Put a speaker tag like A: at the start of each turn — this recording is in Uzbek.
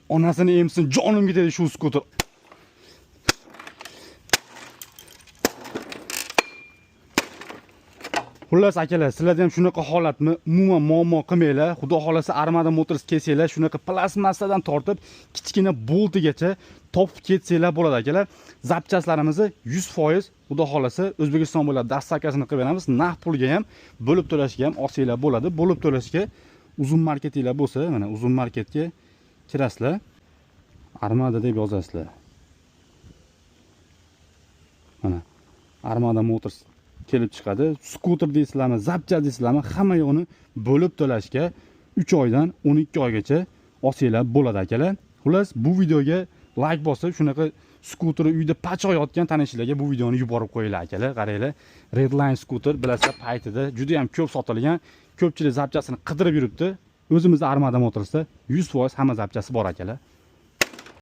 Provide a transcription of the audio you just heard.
A: Onasini emsin, jonim ketadi shu skuter. Xullas akalar, sizlarda ham shunaqa holatmi? Umuman muammo qilmanglar. Xudo xolasa Armada Motors kelsanglar, shunaqa plastmassadan tortib kichkina boltigacha topib ketsanglar bo'ladi akalar. Zapchastlarimizni 100% xudo xolasa O'zbekiston bo'ladi, dastakasini qilib beramiz. Naqd pulga ham, bo'lib to'lashga ham olsanglar bo'ladi. Bo'lib to'lashga uzun marketinglar bo'lsa, mana uzun marketga kirasizlar. Armada deb yozasizlar. Mana Armada Motors kelib chiqadi. Skuter deysizlarmi, zapchast deysizlarmi, hamma yo'qni bo'lib to'lashga 3 oydan 12 oygacha olsanglar bo'ladi akalar. Xullas, bu videoga like bosib, shunaqa skuteri uyda pachoq yotgan tanishlarga bu videoni yuborib qo'yinglar akalar. Qaranglar, Redline skuter bilasizlar, paytida juda ham ko'p sotilgan, ko'pchilik zapchastini qidirib yuribdi. O'zimizda Armada Motorsda 100% hamma zapchasti bor akalar.